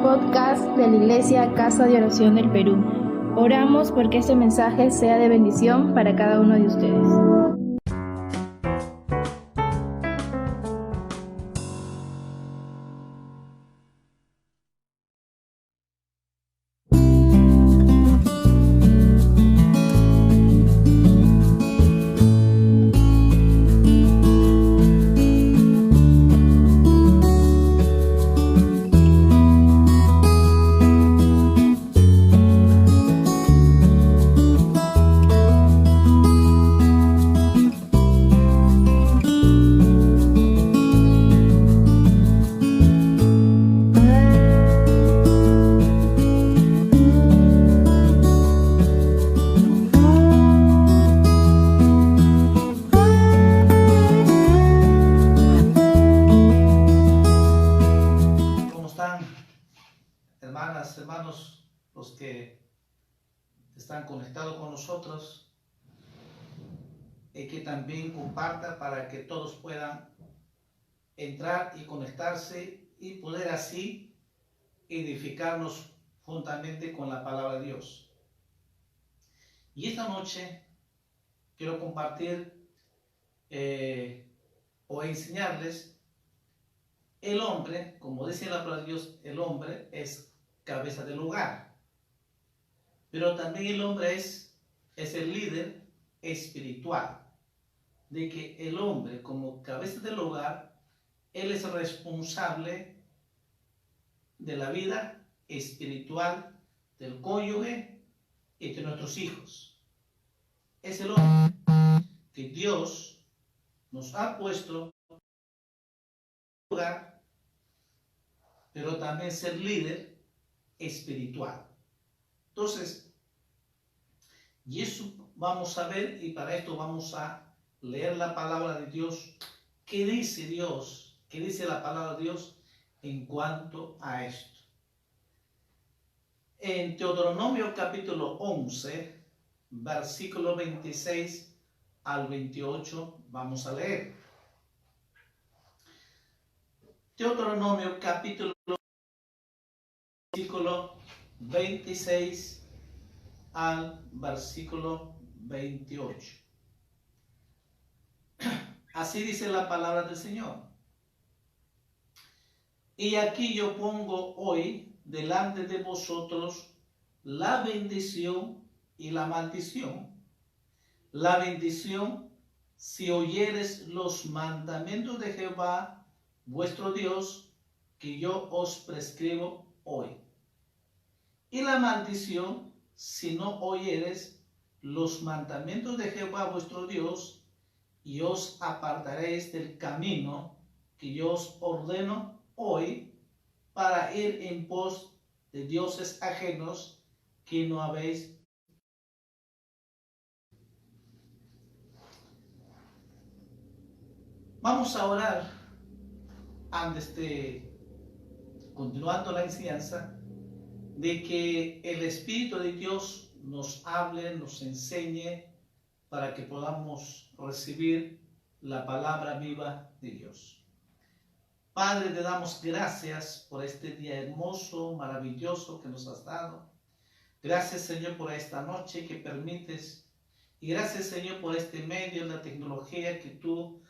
podcast de la Iglesia Casa de Oración del Perú. Oramos porque este mensaje sea de bendición para cada uno de ustedes. Hermanas, hermanos, los que están conectados con nosotros, y que también compartan para que todos puedan entrar y conectarse y poder así edificarnos juntamente con la palabra de Dios. Y esta noche quiero compartir o enseñarles el hombre, como dice la palabra de Dios, el hombre es cabeza del hogar, pero también el hombre es el líder espiritual, de que el hombre como cabeza del hogar, él es responsable de la vida espiritual del cónyuge y de nuestros hijos. Es el hombre que Dios nos ha puesto en hogar, pero también ser líder espiritual. Entonces, y eso vamos a ver, y para esto vamos a leer la palabra de Dios. ¿Qué dice Dios? ¿Qué dice la palabra de Dios en cuanto a esto? En Deuteronomio capítulo 11, versículo 26 al 28, vamos a leer. Deuteronomio capítulo versículo 26 al versículo 28. Así dice la palabra del Señor. Y aquí yo pongo hoy delante de vosotros la bendición y la maldición. La bendición, si oyeres los mandamientos de Jehová, vuestro Dios, que yo os prescribo hoy. Y la maldición, si no oyeres los mandamientos de Jehová vuestro Dios, y os apartaréis del camino que yo os ordeno hoy, para ir en pos de dioses ajenos que no habéis. Vamos a orar antes de continuando la enseñanza, de que el Espíritu de Dios nos hable, nos enseñe, para que podamos recibir la palabra viva de Dios. Padre, te damos gracias por este día hermoso, maravilloso que nos has dado. Gracias, Señor, por esta noche que permites. Y gracias, Señor, por este medio, la tecnología que tú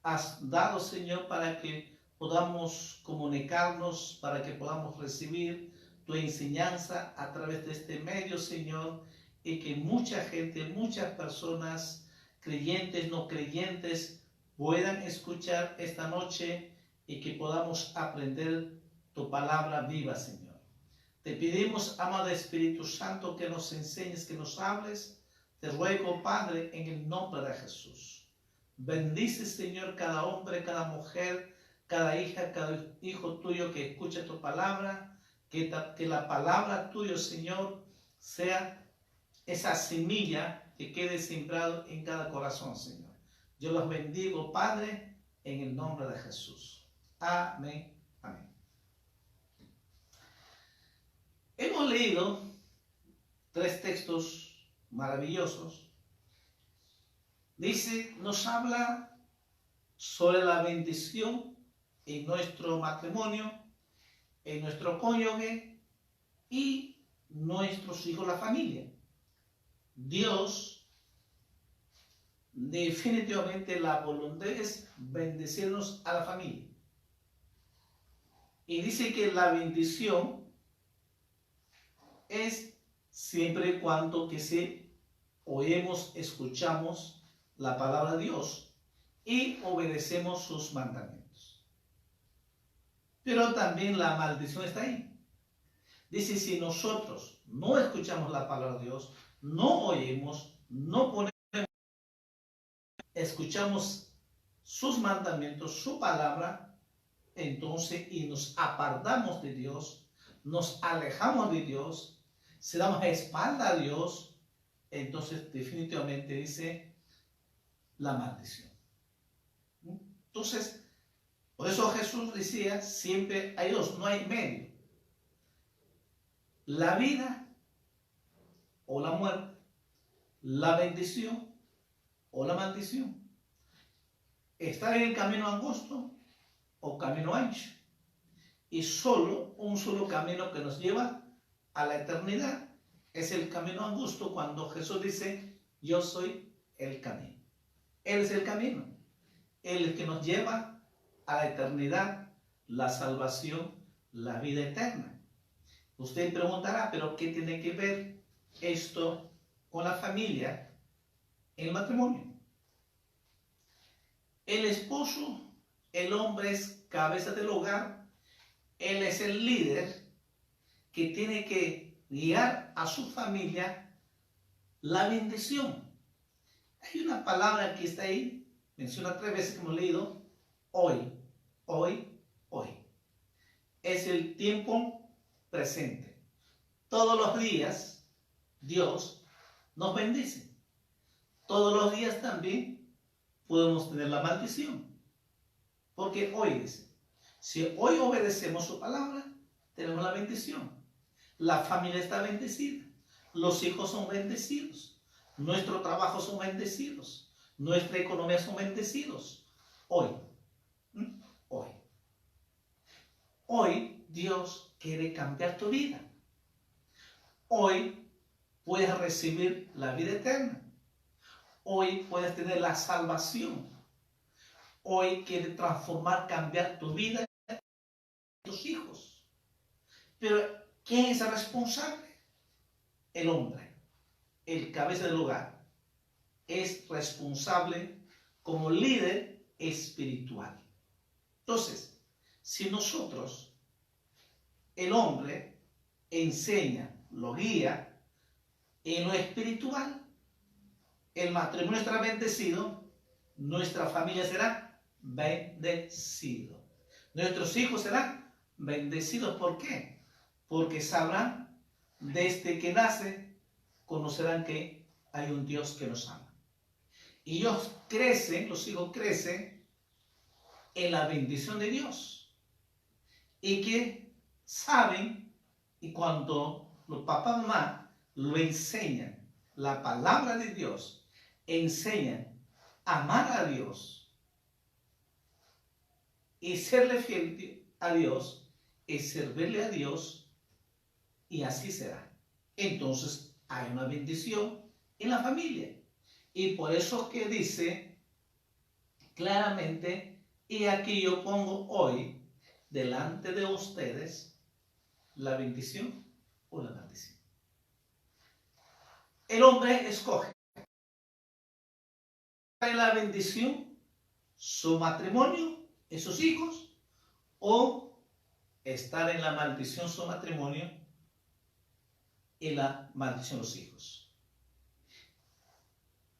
has dado, Señor, para que podamos comunicarnos, para que podamos recibir tu enseñanza a través de este medio, Señor, y que mucha gente, muchas personas, creyentes, no creyentes, puedan escuchar esta noche y que podamos aprender tu palabra viva, Señor. Te pedimos, amado Espíritu Santo, que nos enseñes, que nos hables. Te ruego, Padre, en el nombre de Jesús. Bendice, Señor, cada hombre, cada mujer, cada hija, cada hijo tuyo que escuche tu palabra, que la palabra tuya, Señor, sea esa semilla que quede sembrado en cada corazón, Señor. Yo los bendigo, Padre, en el nombre de Jesús. Amén. Amén. Hemos leído 3 textos maravillosos. Dice, nos habla sobre la bendición en nuestro matrimonio en nuestro cónyuge y nuestros hijos, la familia. Dios, definitivamente la voluntad es bendecirnos a la familia. Y dice que la bendición es siempre y cuando que oímos, escuchamos la palabra de Dios y obedecemos sus mandamientos. Pero también la maldición está ahí. Dice, si nosotros no escuchamos la palabra de Dios, no oímos, no ponemos, escuchamos sus mandamientos, su palabra, entonces, y nos apartamos de Dios, nos alejamos de Dios, se damos espalda a Dios, entonces definitivamente dice la maldición. Entonces, por eso Jesús decía, siempre hay dos, no hay medio. La vida o la muerte, la bendición o la maldición. Estar en el camino angosto o camino ancho. Y solo un solo camino que nos lleva a la eternidad es el camino angosto, cuando Jesús dice, yo soy el camino. Él es el camino. Él es el que nos lleva a la eternidad, la salvación, la vida eterna. Usted preguntará, ¿pero qué tiene que ver esto con la familia, el matrimonio? El esposo, el hombre es cabeza del hogar, él es el líder que tiene que guiar a su familia la bendición. Hay una palabra que está ahí, menciona 3 veces que hemos leído, hoy, hoy, hoy. Es el tiempo presente. Todos los días Dios nos bendice. Todos los días también podemos tener la maldición. Porque hoy dice, si hoy obedecemos su palabra, tenemos la bendición. La familia está bendecida. Los hijos son bendecidos. Nuestro trabajo son bendecidos. Nuestra economía son bendecidos. Hoy. Hoy. Hoy Dios quiere cambiar tu vida. Hoy puedes recibir la vida eterna. Hoy puedes tener la salvación. Hoy quiere transformar, cambiar tu vida y tus hijos. Pero ¿quién es el responsable? El hombre, el cabeza del hogar. Es responsable como líder espiritual. Entonces, si nosotros, el hombre, enseña, lo guía en lo espiritual, el matrimonio estará bendecido, nuestra familia será bendecido, nuestros hijos serán bendecidos. ¿Por qué? Porque sabrán, desde que nace, conocerán que hay un Dios que nos ama. Y ellos crecen, los hijos crecen en la bendición de Dios. Y que saben, y cuando los papás y mamá lo enseñan, la palabra de Dios, enseñan a amar a Dios y serle fiel a Dios, es servirle a Dios, y así será. Entonces hay una bendición en la familia. Y por eso que dice claramente, y aquí yo pongo hoy delante de ustedes la bendición o la maldición. El hombre escoge en la bendición su matrimonio y sus hijos, o estar en la maldición su matrimonio y la maldición los hijos.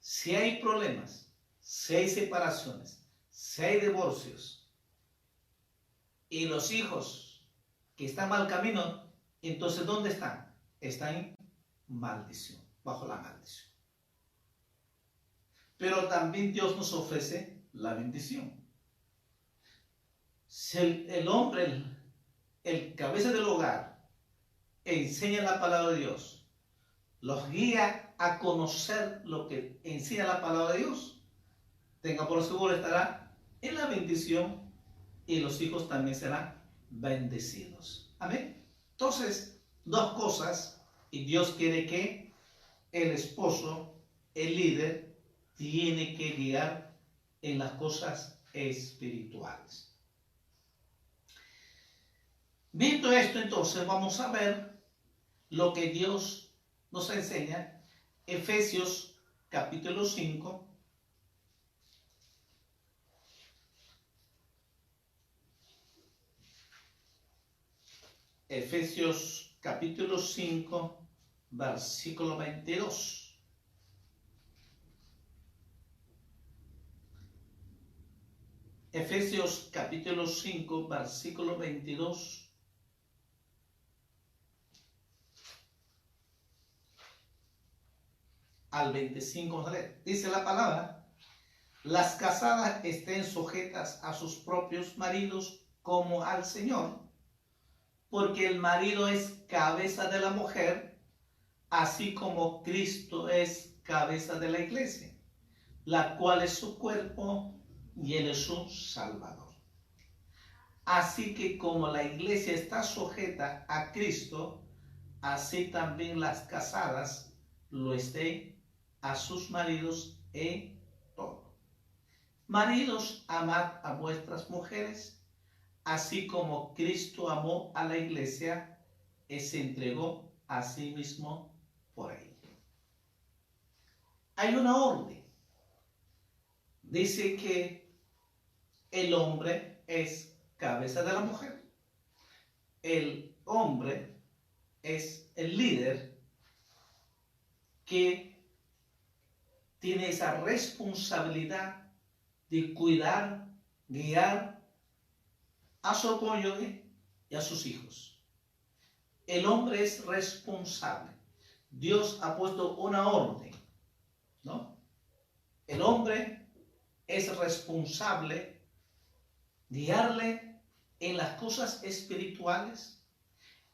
Si hay problemas, si hay separaciones, si hay divorcios y los hijos que están mal camino, entonces ¿dónde están? Están en maldición, bajo la maldición. Pero también Dios nos ofrece la bendición. Si el hombre, el cabeza del hogar, enseña la palabra de Dios, los guía a conocer lo que enseña la palabra de Dios, tenga por seguro estará en la bendición, y los hijos también serán bendecidos. Amén. Entonces, dos cosas, y Dios quiere que el esposo, el líder, tiene que guiar en las cosas espirituales. Visto esto, entonces vamos a ver lo que Dios nos enseña. Efesios capítulo 5. Efesios capítulo 5, versículo 22. Efesios capítulo 5, versículo 22. Al 25, vamos a leer. Dice la palabra: las casadas estén sujetas a sus propios maridos como al Señor, porque el marido es cabeza de la mujer, así como Cristo es cabeza de la iglesia, la cual es su cuerpo y Él es su Salvador. Así que como la iglesia está sujeta a Cristo, así también las casadas lo estén a sus maridos en todo. Maridos, amad a vuestras mujeres, así como Cristo amó a la iglesia y se entregó a sí mismo por ella. Hay una orden. Dice que el hombre es cabeza de la mujer. El hombre es el líder que tiene esa responsabilidad de cuidar, guiar a su cónyuge y a sus hijos. El hombre es responsable. Dios ha puesto una orden, ¿no? El hombre es responsable guiarle en las cosas espirituales.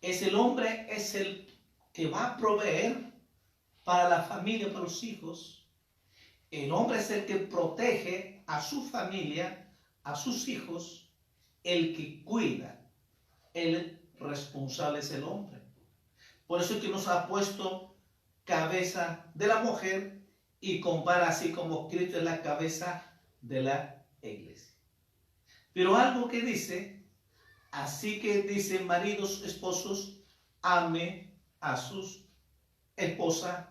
El hombre es el que va a proveer para la familia, para los hijos. El hombre es el que protege a su familia, a sus hijos, el que cuida. El responsable es el hombre. Por eso es que nos ha puesto cabeza de la mujer y compara así como Cristo es la cabeza de la iglesia. Pero algo que dice, así que dice, maridos, esposos, amen a sus esposas,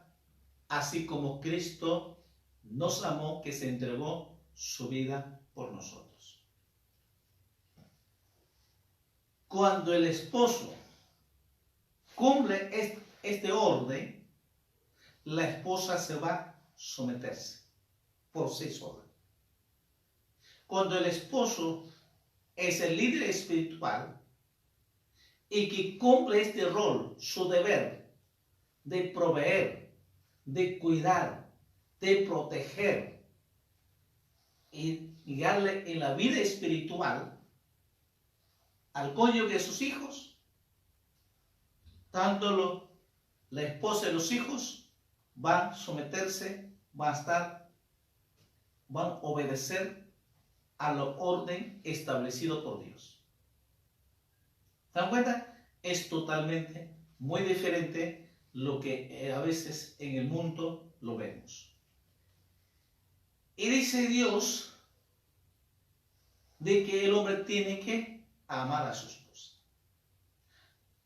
así como Cristo nos amó, que se entregó su vida por nosotros. Cuando el esposo cumple este orden, la esposa se va a someterse por sí sola. Cuando el esposo es el líder espiritual y que cumple este rol, su deber de proveer, de cuidar, de proteger y guiarle en la vida espiritual al cónyuge de sus hijos, tanto la esposa y los hijos van a someterse, van a obedecer a la orden establecido por Dios. ¿Se dan cuenta? Es totalmente muy diferente lo que a veces en el mundo lo vemos. Y dice Dios de que el hombre tiene que amar a su esposa.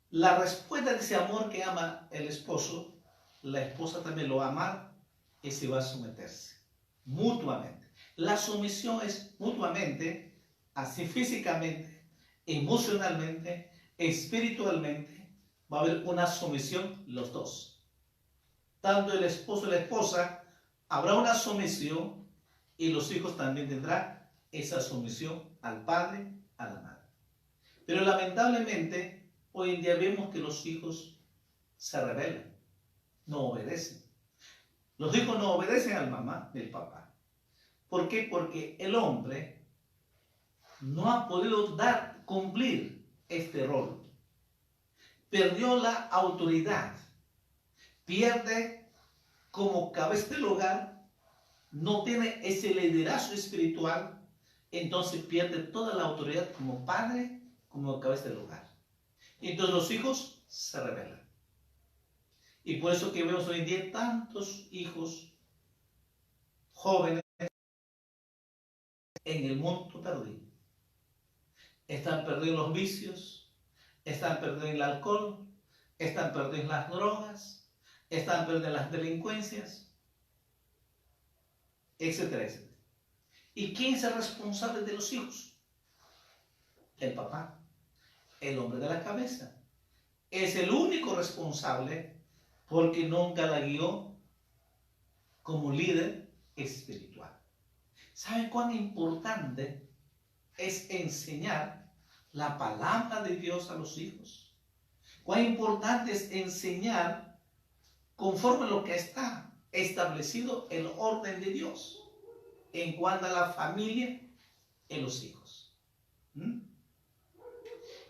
La respuesta de ese amor que ama el esposo, la esposa también lo va a amar y se va a someterse mutuamente. La sumisión es mutuamente, así físicamente, emocionalmente, espiritualmente, va a haber una sumisión los dos. Tanto el esposo y la esposa habrá una sumisión y los hijos también tendrán esa sumisión al padre, a la madre. Pero lamentablemente, hoy en día vemos que los hijos se rebelan, no obedecen. Los hijos no obedecen al mamá y al papá. ¿Por qué? Porque el hombre no ha podido cumplir este rol. Perdió la autoridad. Pierde como cabeza del hogar, no tiene ese liderazgo espiritual, entonces pierde toda la autoridad como padre, como cabeza del hogar. Y entonces los hijos se rebelan. Y por eso que vemos hoy en día tantos hijos jóvenes en el mundo perdido. Están perdidos en los vicios, están perdidos en el alcohol, están perdidos en las drogas, están perdidos en las delincuencias, etcétera, etcétera. ¿Y quién es el responsable de los hijos? El papá, el hombre de la cabeza. Es el único responsable porque nunca la guió como líder espiritual. ¿Saben cuán importante es enseñar la palabra de Dios a los hijos? Cuán importante es enseñar conforme a lo que está establecido el orden de Dios en cuanto a la familia y los hijos.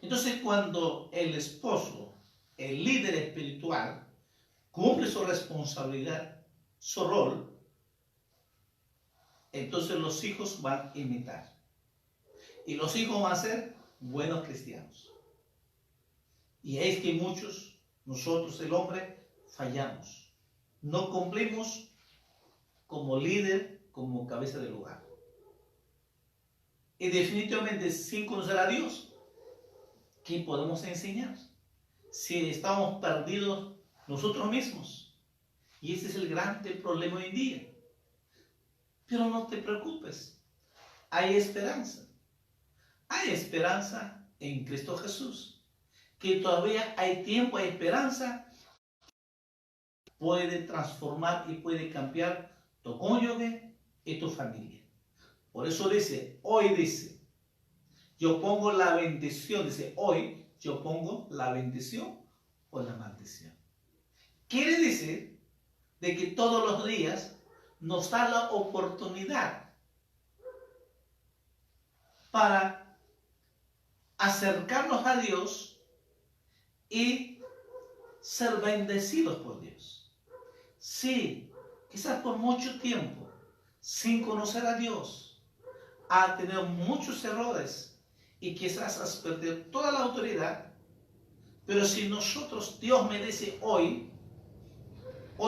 Entonces, cuando el esposo, el líder espiritual, cumple su responsabilidad, su rol, entonces los hijos van a imitar. Y los hijos van a ser buenos cristianos. Y es que muchos, nosotros el hombre, fallamos. No cumplimos como líder, como cabeza del hogar. Y definitivamente sin conocer a Dios, ¿qué podemos enseñar? Si estamos perdidos nosotros mismos. Y ese es el gran problema hoy en día. Pero no te preocupes, hay esperanza. Hay esperanza en Cristo Jesús. Que todavía hay tiempo, hay esperanza. Puede transformar y puede cambiar tu cónyuge y tu familia. Por eso dice, hoy dice, yo pongo la bendición. Dice, hoy yo pongo la bendición o la maldición. Quiere decir de que todos los días nos da la oportunidad para acercarnos a Dios y ser bendecidos por Dios. Sí, quizás por mucho tiempo, sin conocer a Dios, has tenido muchos errores y quizás has perdido toda la autoridad, pero si nosotros, Dios me dice hoy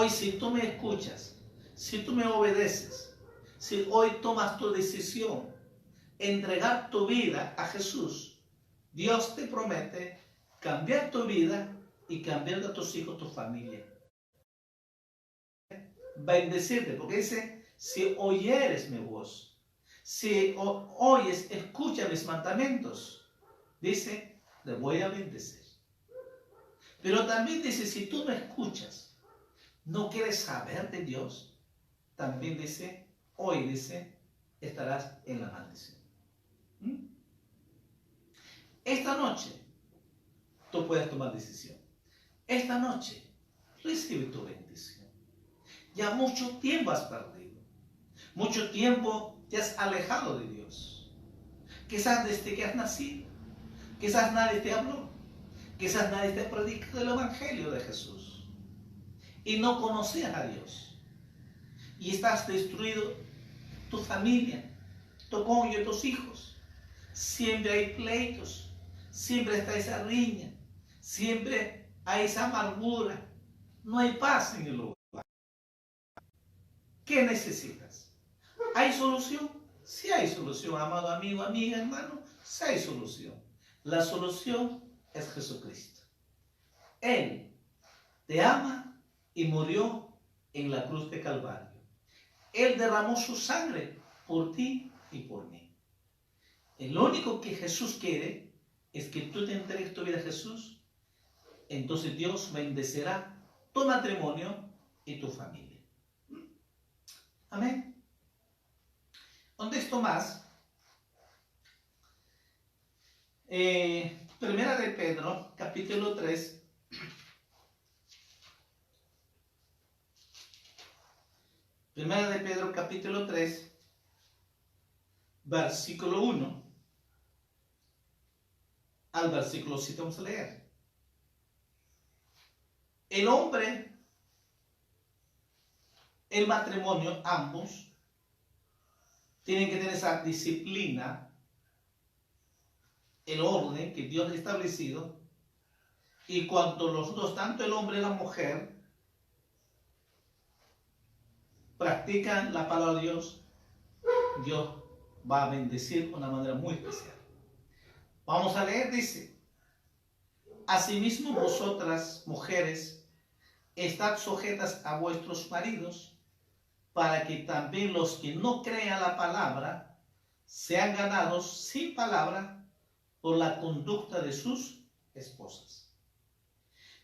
si tú me escuchas, si tú me obedeces, si hoy tomas tu decisión, entregar tu vida a Jesús, Dios te promete cambiar tu vida y cambiar a tus hijos, tu familia. Bendecirte, porque dice, si oyeres mi voz, si oyes, escucha mis mandamientos, dice, te voy a bendecir. Pero también dice, si tú no escuchas, no quieres saber de Dios, también dice, hoy dice, estarás en la maldición. Esta noche, tú puedes tomar decisión. Esta noche, recibe tu bendición. Ya mucho tiempo has perdido. Mucho tiempo te has alejado de Dios. Quizás desde que has nacido. Quizás nadie te habló. Quizás nadie te predicó el Evangelio de Jesús. Y no conocías a Dios. Y estás destruido tu familia, tu cónyuge, tus hijos. Siempre hay pleitos. Siempre está esa riña. Siempre hay esa amargura. No hay paz en el hogar. ¿Qué necesitas? ¿Hay solución? Sí hay solución, amado amigo, amiga, hermano. Sí hay solución. La solución es Jesucristo. Él te ama y murió en la cruz de Calvario. Él derramó su sangre por ti y por mí. El único que Jesús quiere es que tú te entregues tu vida a Jesús. Entonces Dios bendecirá tu matrimonio y tu familia. Amén. Un texto más. Primera de Pedro, capítulo 3. Primera de Pedro, capítulo 3, versículo 1 al versículo 7. Vamos a leer. El hombre, el matrimonio, ambos tienen que tener esa disciplina, el orden que Dios ha establecido Y cuando los dos, tanto el hombre y la mujer, practican la palabra de Dios, Dios va a bendecir de una manera muy especial. Vamos a leer, dice: asimismo vosotras, mujeres, estad sujetas a vuestros maridos, para que también los que no crean la palabra sean ganados sin palabra por la conducta de sus esposas,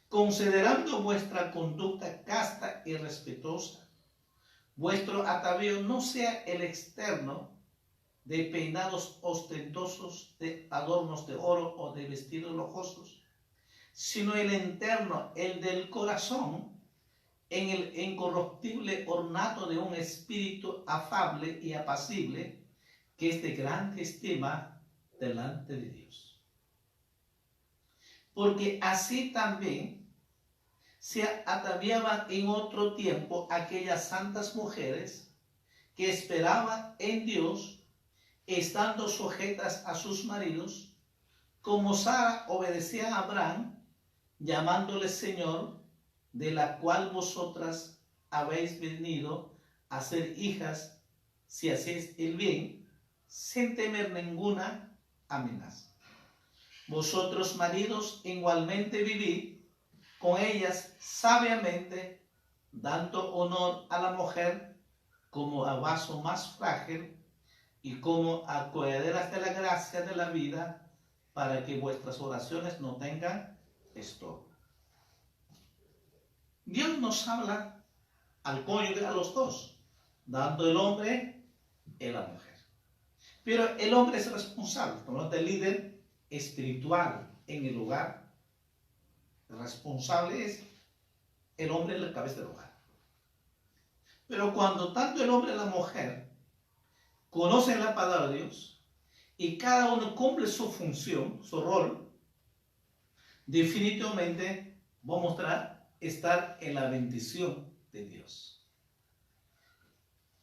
considerando vuestra conducta casta y respetuosa. Vuestro atavío no sea el externo, de peinados ostentosos, de adornos de oro o de vestidos lujosos, sino el interno, el del corazón, en el incorruptible ornato de un espíritu afable y apacible, que es de gran estima delante de Dios. Porque así también se ataviaban en otro tiempo aquellas santas mujeres que esperaban en Dios, estando sujetas a sus maridos, como Sara obedecía a Abraham, llamándole Señor, de la cual vosotras habéis venido a ser hijas, si hacéis el bien, sin temer ninguna amenaza. Vosotros, maridos, igualmente vivid con ellas sabiamente, dando honor a la mujer como a vaso más frágil y como a cohederas de la gracia de la vida, para que vuestras oraciones no tengan estorbo. Dios nos habla al cónyuge, a los dos, dando el hombre y la mujer. Pero el hombre es responsable, por lo tanto el líder espiritual en el hogar. El responsable es el hombre en la cabeza del hogar. Pero cuando tanto el hombre y la mujer conocen la palabra de Dios y cada uno cumple su función, su rol, definitivamente va a mostrar estar en la bendición de Dios.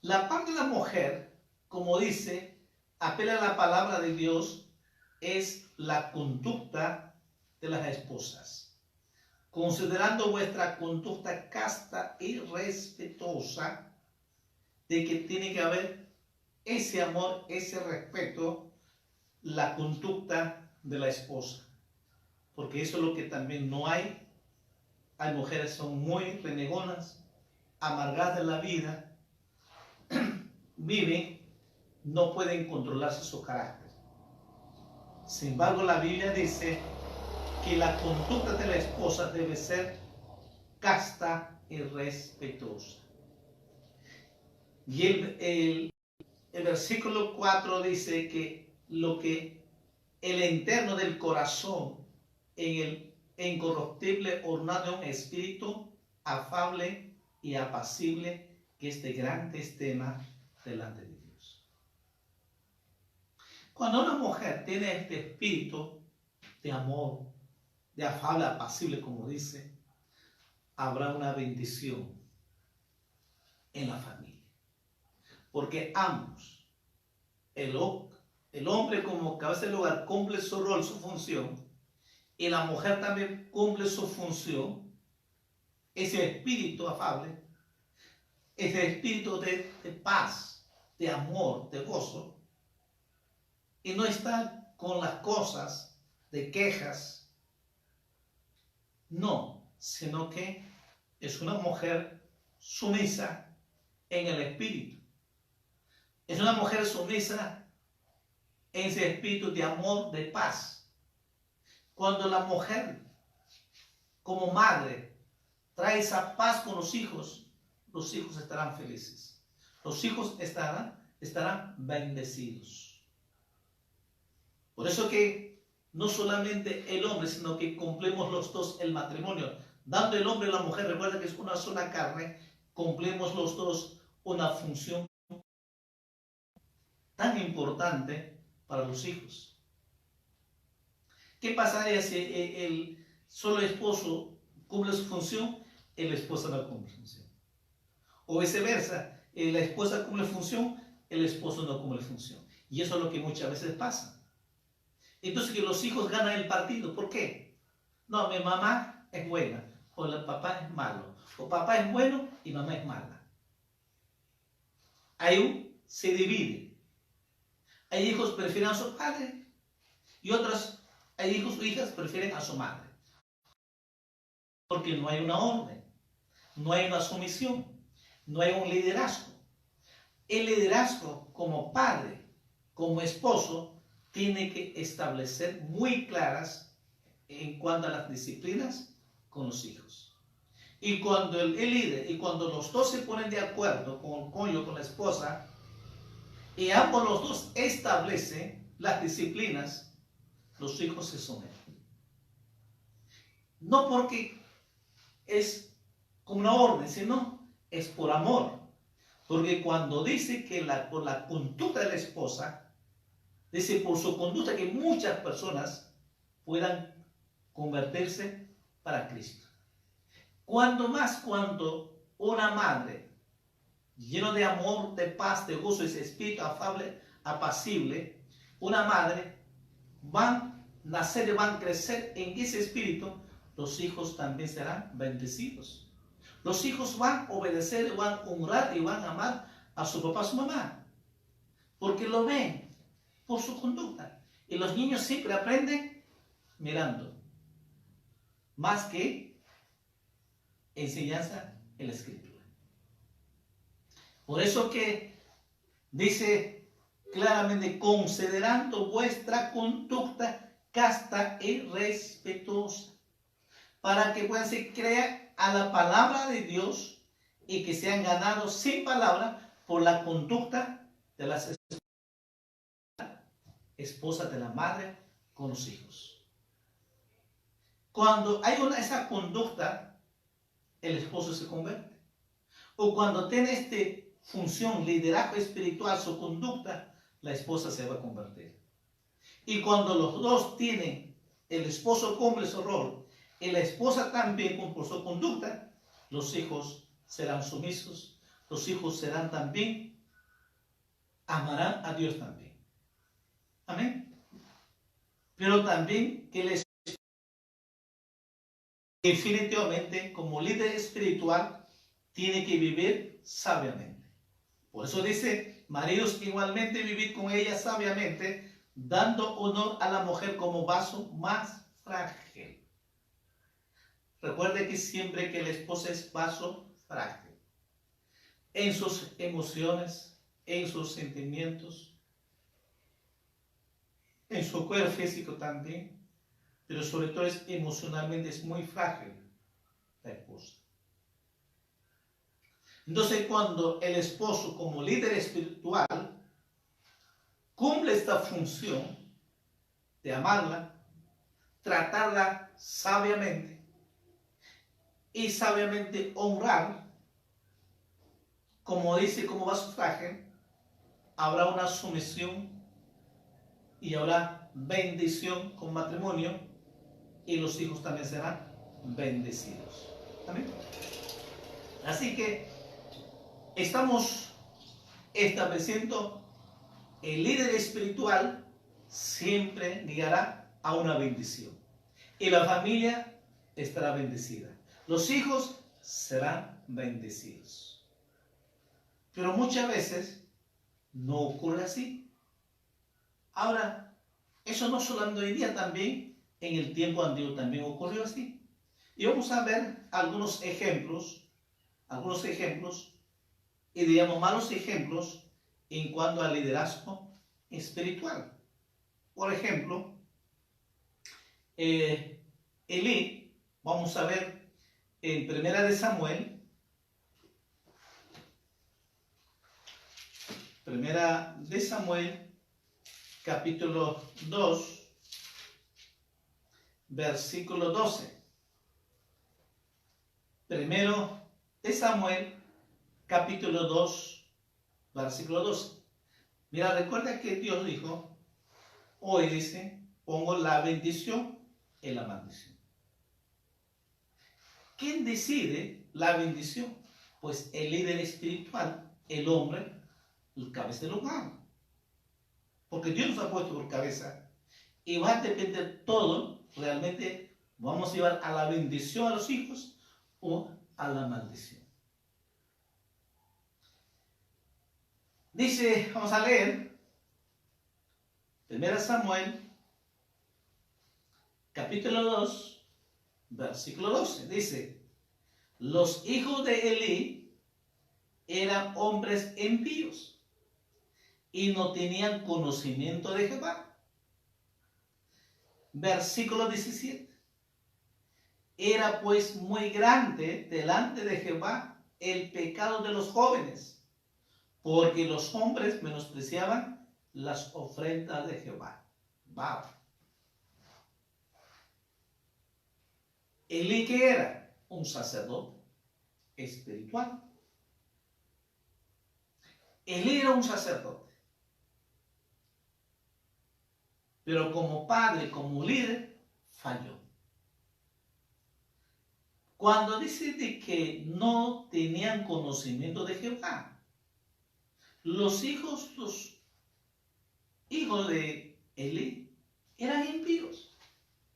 La parte de la mujer, como dice, apela a la palabra de Dios, es la conducta de las esposas. Considerando vuestra conducta casta y respetuosa, de que tiene que haber ese amor, ese respeto, la conducta de la esposa. Porque eso es lo que también no hay. Hay mujeres que son muy renegonas, amargadas de la vida, viven, no pueden controlarse su carácter. Sin embargo, la Biblia dice que la conducta de la esposa debe ser casta y respetuosa. Y el versículo 4 dice que lo que el interno del corazón, en el incorruptible ornado de un espíritu afable y apacible, que es de gran estima delante de Dios. Cuando una mujer tiene este espíritu de amor, de afable, apacible, como dice, habrá una bendición en la familia. Porque ambos, el hombre como cabeza del hogar cumple su rol, su función, y la mujer también cumple su función. Ese espíritu afable, ese espíritu de paz, de amor, de gozo, y no está con las cosas de quejas, no, sino que es una mujer sumisa en el espíritu. Es una mujer sumisa en ese espíritu de amor, de paz. Cuando la mujer, como madre, trae esa paz con los hijos estarán felices. Los hijos estarán bendecidos. Por eso que no solamente el hombre, sino que cumplimos los dos el matrimonio. Dando el hombre y la mujer, recuerda que es una sola carne, cumplimos los dos una función tan importante para los hijos. ¿Qué pasaría si el solo esposo cumple su función, el esposo no cumple su función? O viceversa, la esposa cumple función, el esposo no cumple función. Y eso es lo que muchas veces pasa. Entonces que los hijos ganan el partido. ¿Por qué? No, mi mamá es buena, o el papá es malo, o papá es bueno y mamá es mala. Ahí se divide. Hay hijos que prefieren a su padre y otros, hay hijos o hijas que prefieren a su madre. Porque no hay una orden, no hay una sumisión, no hay un liderazgo. El liderazgo como padre, como esposo, tiene que establecer muy claras en cuanto a las disciplinas con los hijos. Y cuando el líder, y cuando los dos se ponen de acuerdo con el cónyuge, con la esposa, y ambos los dos establecen las disciplinas, los hijos se someten. No porque es como una orden, sino es por amor. Porque cuando dice que por la conducta de la esposa, dice por su conducta que muchas personas puedan convertirse para Cristo. Cuando más cuando una madre, lleno de amor, de paz, de gozo, ese espíritu afable, apacible, una madre, van a nacer y van a crecer en ese espíritu, los hijos también serán bendecidos. Los hijos van a obedecer, van a honrar y van a amar a su papá, a su mamá, porque lo ven por su conducta. Y los niños siempre aprenden mirando, más que enseñanza en la escritura. Por eso que dice claramente, considerando vuestra conducta casta y respetuosa, para que puedan ser creer a la palabra de Dios y que sean ganados sin palabra por la conducta de las esposas de la madre con los hijos. Cuando hay esa conducta, el esposo se convierte. O cuando tiene esta función, liderazgo espiritual, su conducta, la esposa se va a convertir. Y cuando los dos tienen, el esposo cumple su rol y la esposa también cumple su conducta, los hijos serán sumisos, los hijos serán también, amarán a Dios también. Amén. Pero también que les definitivamente como líder espiritual tiene que vivir sabiamente. Por eso dice, maridos igualmente vivid con ella sabiamente, dando honor a la mujer como vaso más frágil. Recuerde que siempre que la esposa es vaso frágil, en sus emociones, en sus sentimientos, en su cuerpo físico también, pero sobre todo emocionalmente es muy frágil la esposa. Entonces cuando el esposo como líder espiritual cumple esta función de amarla, tratarla sabiamente y sabiamente honrar, como dice, como vaso frágil, habrá una sumisión y habrá bendición con matrimonio y los hijos también serán bendecidos. ¿Amén? Así que estamos estableciendo el líder espiritual siempre guiará a una bendición y la familia estará bendecida. Los hijos serán bendecidos. Pero muchas veces no ocurre así. Ahora, eso no solamente hoy día, también en el tiempo antiguo también ocurrió así. Y vamos a ver algunos ejemplos y digamos malos ejemplos en cuanto al liderazgo espiritual. Por ejemplo, Elí, vamos a ver en Primera de Samuel, capítulo 2, versículo 12. Primero de Samuel, capítulo 2, versículo 12. Mira, recuerda que Dios dijo, hoy dice, pongo la bendición en la maldición. ¿Quién decide la bendición? Pues el líder espiritual, el hombre, el cabeza del hogar. Porque Dios nos ha puesto por cabeza y va a depender todo, realmente ¿Vamos a llevar a la bendición a los hijos o a la maldición? Dice, vamos a leer 1 Samuel, capítulo 2, versículo 12. Dice, los hijos de Elí eran hombres impíos y no tenían conocimiento de Jehová. Versículo 17. Era pues muy grande delante de Jehová el pecado de los jóvenes, porque los hombres menospreciaban las ofrendas de Jehová. Wow. Elí, ¿qué era? Un sacerdote espiritual. Elí era un sacerdote, pero como padre, como líder, falló. Cuando dice de que no tenían conocimiento de Jehová, los hijos de Elí eran impíos.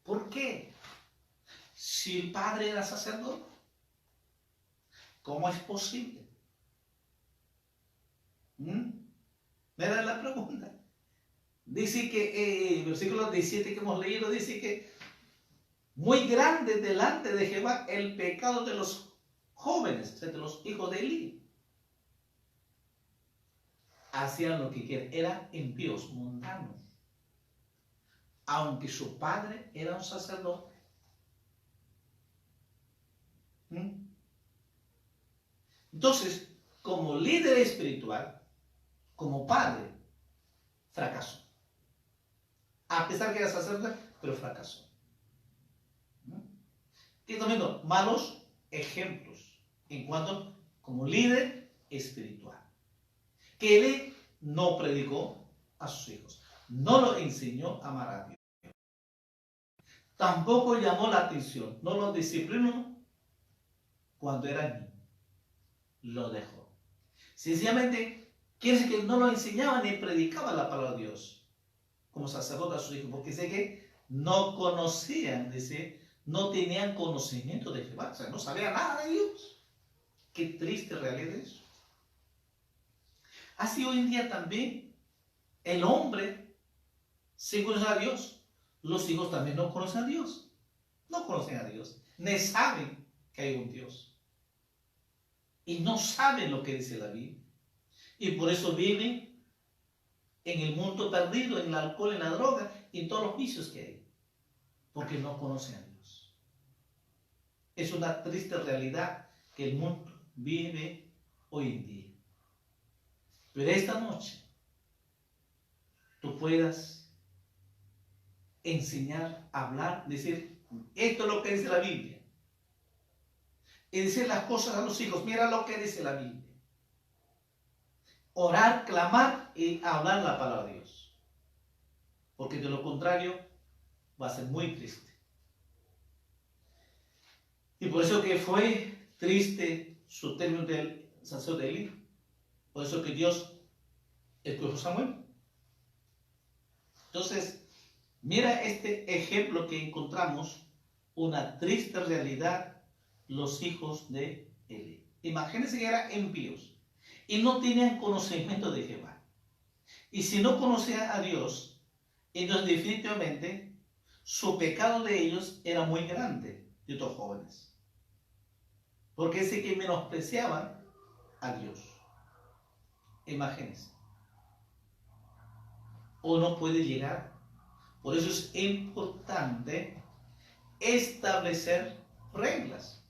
¿Por qué? Si el padre era sacerdote, ¿cómo es posible? ¿Me da la pregunta? Dice que el versículo 17 que hemos leído dice que muy grande delante de Jehová el pecado de los jóvenes, de los hijos de Elí. Hacían lo que querían, eran impíos, mundanos. Aunque su padre era un sacerdote. Entonces, como líder espiritual, como padre, fracasó. A pesar que era sacerdote, pero fracasó. ¿Qué estamos viendo? Malos ejemplos en cuanto como líder espiritual. Que él no predicó a sus hijos, no lo enseñó a amar a Dios. Tampoco llamó la atención, no lo disciplinó cuando era niño. Lo dejó. Sencillamente, quiere decir que no lo enseñaba ni predicaba la palabra de Dios como sacerdote a sus hijos, porque sé que no conocían, dice, no tenían conocimiento de Jehová, o sea, no sabían nada de Dios. Qué triste realidad es eso. Así hoy en día también el hombre sí conoce a Dios, los hijos también no conocen a Dios, no conocen a Dios, ni saben que hay un Dios. Y no saben lo que dice la Biblia. Y por eso viven en el mundo perdido, en el alcohol, en la droga y en todos los vicios que hay. Porque no conocen a Dios. Es una triste realidad que el mundo vive hoy en día. Pero esta noche tú puedas enseñar, hablar, decir, esto es lo que dice la Biblia. Y decir las cosas a los hijos, mira lo que dice la Biblia. Orar, clamar y hablar la palabra de Dios. Porque de lo contrario va a ser muy triste. Y por eso que fue triste su término del sacerdote de Elí. Por eso que Dios escogió a Samuel. Entonces, mira este ejemplo que encontramos, una triste realidad, los hijos de Elí. Imagínense que eran impíos y no tenían conocimiento de Jehová. Y si no conocían a Dios, entonces definitivamente su pecado de ellos era muy grande, de estos jóvenes. Porque es que menospreciaban a Dios. Imagínense. O no puede llegar. Por eso es importante establecer reglas.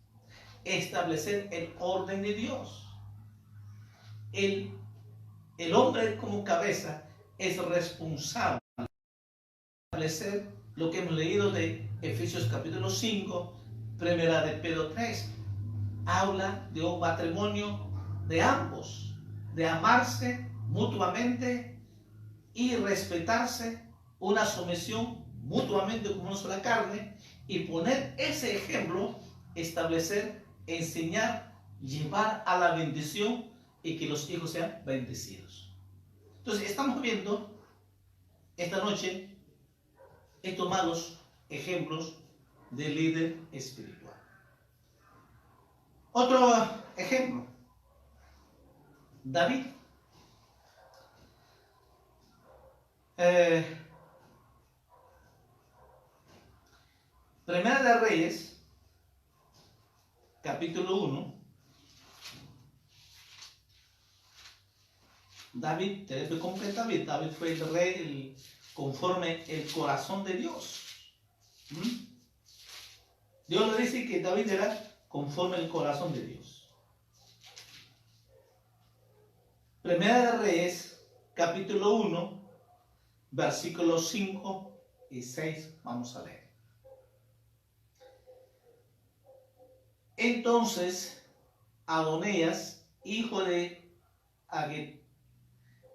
Establecer el orden de Dios. El hombre como cabeza es responsable de establecer lo que hemos leído de Efesios capítulo 5, primera de Pedro 3. Habla de un matrimonio de ambos, de amarse mutuamente y respetarse, una sumisión mutuamente como una sola carne, y poner ese ejemplo, establecer, enseñar, llevar a la bendición y que los hijos sean bendecidos. Entonces estamos viendo esta noche estos malos ejemplos de líder espiritual. Otro ejemplo, David. Primera de Reyes, capítulo 1. David, te fue completa David. David fue el rey conforme el corazón de Dios. Dios le dice que David era conforme el corazón de Dios. Primera de Reyes, capítulo 1, versículos 5 y 6. Vamos a leer. Entonces, Adonías, hijo de Haggith,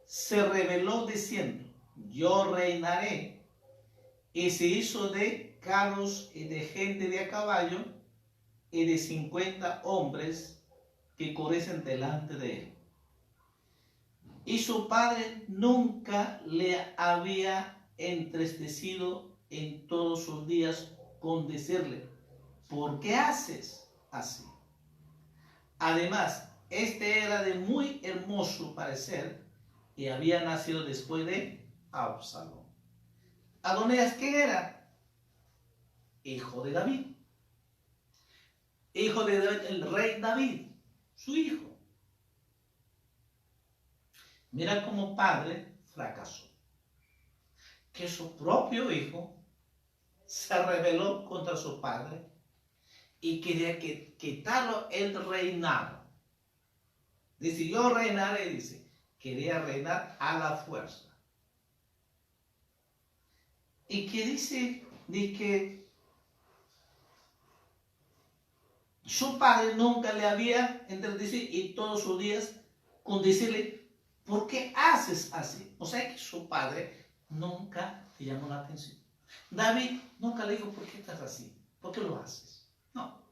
se rebeló diciendo: yo reinaré, y se hizo de carros y de gente de a caballo y de 50 hombres que corriesen delante de él. Y su padre nunca le había entristecido en todos sus días con decirle: ¿por qué haces así? Además, este era de muy hermoso parecer y había nacido después de Absalón. Adonías, ¿quién era? Hijo de David. Hijo de David, el rey David, su hijo. Mira cómo padre fracasó. Que su propio hijo se rebeló contra su padre y quería quitarlo el reinado. Dice: yo reinaré, dice. Quería reinar a la fuerza. Y que dice de que su padre nunca le había entretenido y todos sus días con decirle: ¿por qué haces así? O sea que su padre nunca le llamó la atención. David nunca le dijo: ¿por qué estás así? ¿Por qué lo haces? No.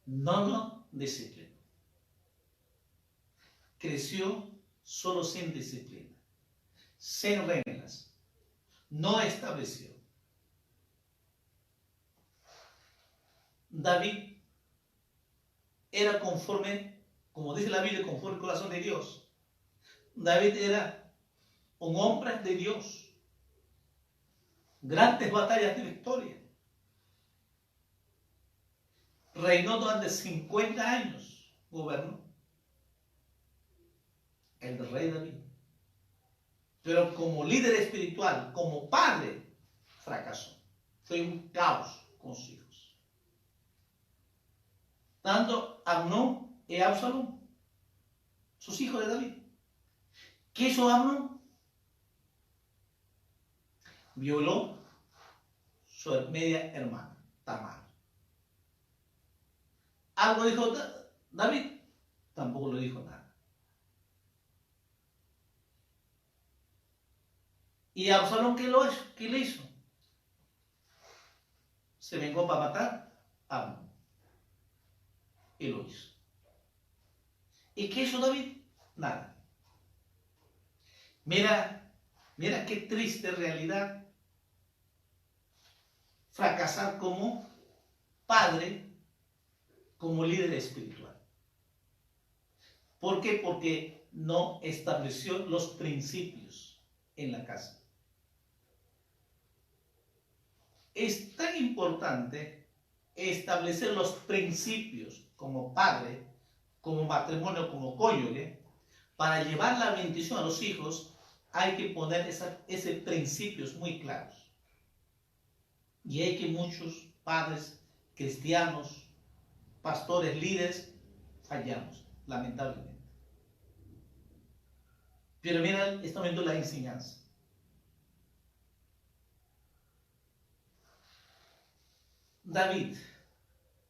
No lo disciplinó. Creció solo sin disciplina, sin reglas. No estableció. David era conforme, como dice la Biblia, conforme al corazón de Dios. David era un hombre de Dios. Grandes batallas de victoria. Reinó durante 50 años. Gobernó. El rey David. Pero como líder espiritual, como padre, fracasó. Fue un caos con sus hijos. Tanto Amnón y Absalón, sus hijos de David. ¿Qué hizo Amnón? Violó su media hermana, Tamar. ¿Algo dijo David? Tampoco le dijo nada. ¿Y Absalón qué le hizo? Se vengó para matar a Amnón. Y lo hizo. ¿Y qué hizo David? Nada. Mira qué triste realidad fracasar como padre, como líder espiritual. ¿Por qué? Porque no estableció los principios en la casa. Es tan importante establecer los principios como padre, como matrimonio, como cónyuge. Para llevar la bendición a los hijos hay que poner esos principios muy claros. Y hay que muchos padres cristianos, pastores, líderes, fallamos, lamentablemente. Pero mira, está viendo la enseñanza. David,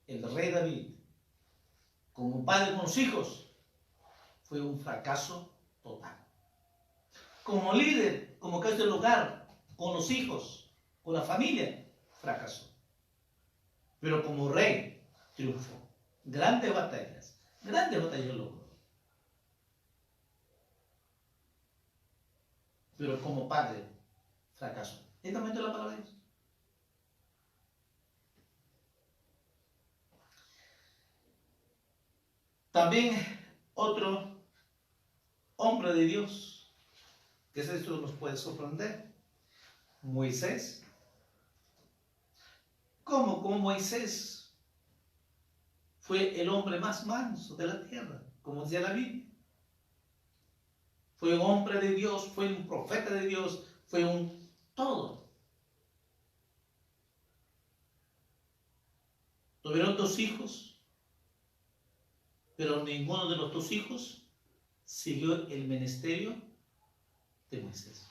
el rey David, como padre con los hijos, fue un fracaso total. Como líder, como cabeza del hogar, con los hijos, con la familia, fracasó. Pero como rey, triunfó. Grandes batallas logró. Pero como padre, fracasó. ¿Está viendo la palabra de Dios? También otro hombre de Dios, que esto nos puede sorprender, Moisés. ¿Cómo? Como Moisés fue el hombre más manso de la tierra, como decía la Biblia. Fue un hombre de Dios, fue un profeta de Dios, fue un todo. Tuvieron 2 hijos, pero ninguno de los 2 hijos siguió el ministerio de Moisés.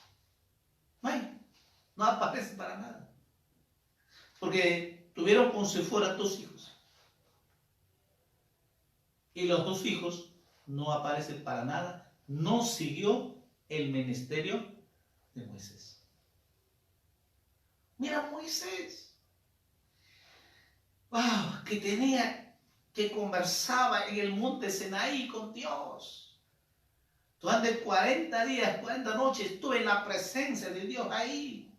No aparece para nada. Porque tuvieron con Sefora 2 hijos. Y los 2 hijos no aparecen para nada. No siguió el ministerio de Moisés. Mira Moisés. Wow, que conversaba en el monte Sinaí con Dios. Durante 40 días, 40 noches estuve en la presencia de Dios ahí.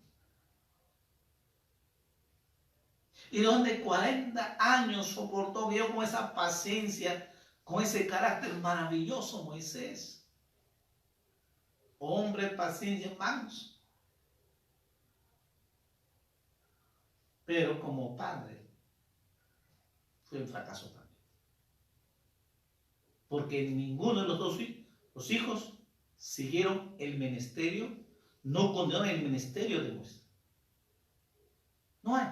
Y donde 40 años soportó Dios con esa paciencia, con ese carácter maravilloso Moisés. Hombre, paciencia, hermanos. Pero como padre, fue un fracaso también. Porque ninguno de los hijos siguieron el ministerio, no condenaron el ministerio de Moisés. No hay.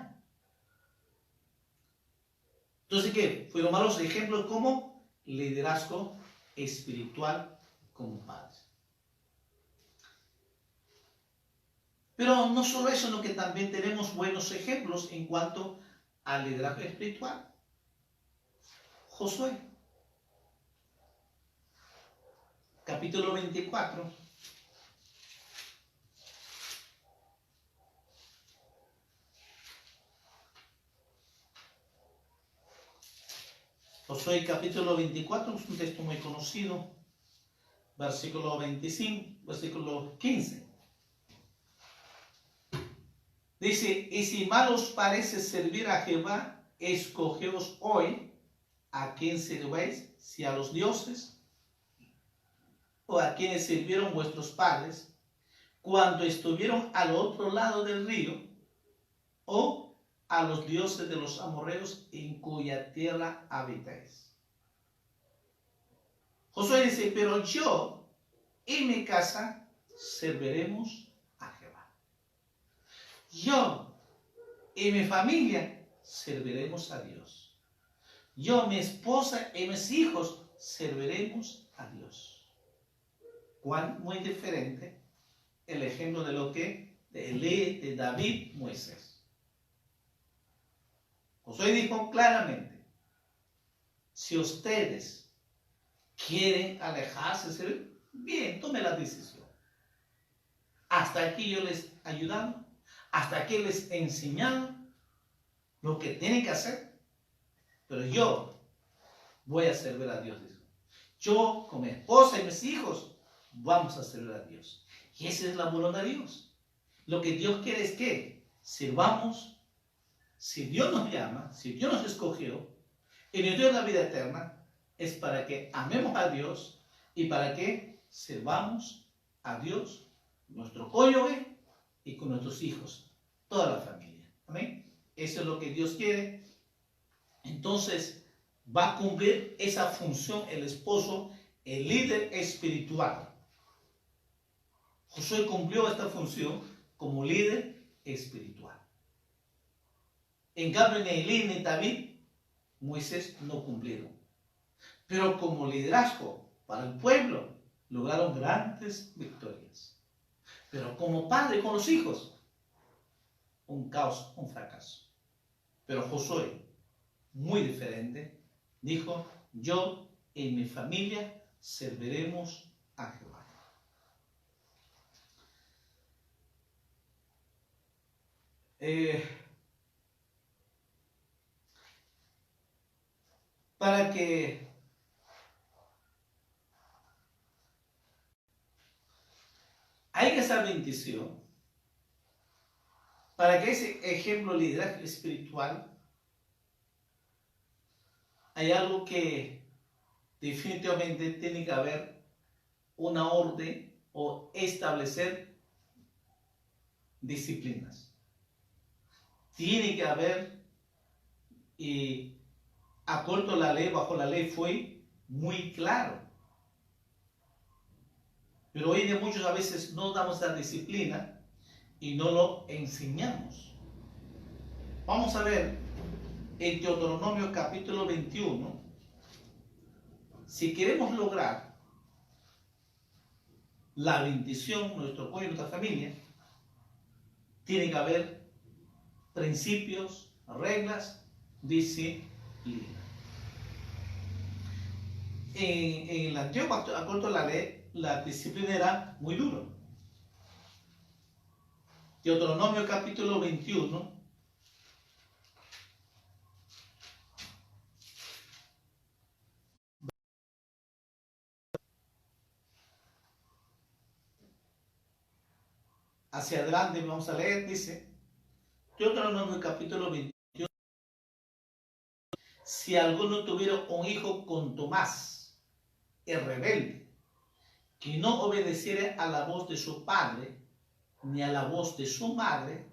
Entonces, ¿qué? Fueron malos ejemplos como liderazgo espiritual como padres. Pero no solo eso, sino que también tenemos buenos ejemplos en cuanto al liderazgo espiritual. Josué, capítulo 24. Josué capítulo 24 es un texto muy conocido, versículo 25, versículo 15. Dice, y si mal os parece servir a Jehová, escogeos hoy a quién servéis, si a los dioses o a quienes sirvieron vuestros padres cuando estuvieron al otro lado del río, o a los dioses de los amorreos en cuya tierra habitáis. Josué dice, pero yo y mi casa serviremos a Jehová. Yo y mi familia serviremos a Dios. Yo, mi esposa y mis hijos serviremos a Dios. Cuán muy diferente el ejemplo de lo que de David, Moisés. Josué dijo claramente, si ustedes quieren alejarse, bien, tome la decisión. Hasta aquí yo les he ayudado, hasta aquí les he enseñado lo que tienen que hacer, pero yo voy a servir a Dios. Yo con mi esposa y mis hijos vamos a servir a Dios. Y esa es la voluntad de Dios. Lo que Dios quiere es que sirvamos. Si Dios nos llama, si Dios nos escogió y nos dio la vida eterna, es para que amemos a Dios y para que sirvamos a Dios, nuestro cónyuge y con nuestros hijos, toda la familia. Amén. Eso es lo que Dios quiere. Entonces va a cumplir esa función el esposo, el líder espiritual. Josué cumplió esta función como líder espiritual. En cambio, ni Elí ni David, Moisés no cumplieron. Pero como liderazgo para el pueblo, lograron grandes victorias. Pero como padre con los hijos, un caos, un fracaso. Pero Josué, muy diferente, dijo, yo y mi familia serviremos a Jehová. Para que haya esa bendición, para que ese ejemplo de liderazgo espiritual, hay algo que definitivamente tiene que haber una orden o establecer disciplinas. Tiene que haber, y acuerdo a la ley, bajo la ley fue muy claro. Pero hoy de muchos a veces no damos la disciplina y no lo enseñamos. Vamos a ver en Deuteronomio capítulo 21. Si queremos lograr la bendición, nuestro pueblo y nuestra familia, tiene que haber principios, reglas, disciplina. En el antiguo acuerdo de la ley, la disciplina era muy duro. Deuteronomio capítulo 21. Hacia adelante vamos a leer, dice, Deuteronomio capítulo 21. Si alguno tuviera un hijo contumaz, el rebelde, que no obedeciere a la voz de su padre, ni a la voz de su madre,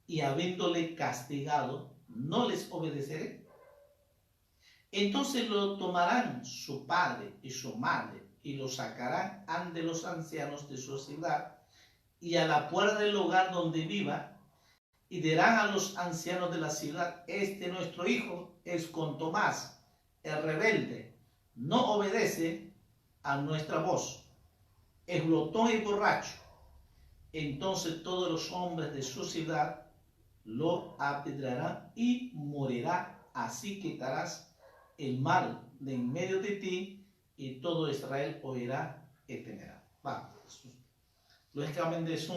y habiéndole castigado, no les obedeceré. Entonces lo tomarán su padre y su madre, y lo sacarán ante los ancianos de su ciudad, y a la puerta del lugar donde viva, y dirán a los ancianos de la ciudad, nuestro hijo es contumaz, el rebelde, no obedece a nuestra voz, es glotón y borracho. Entonces todos los hombres de su ciudad lo apedrearán y morirá. Así quitarás el mal de en medio de ti, y todo Israel oirá y temerá. Lógicamente es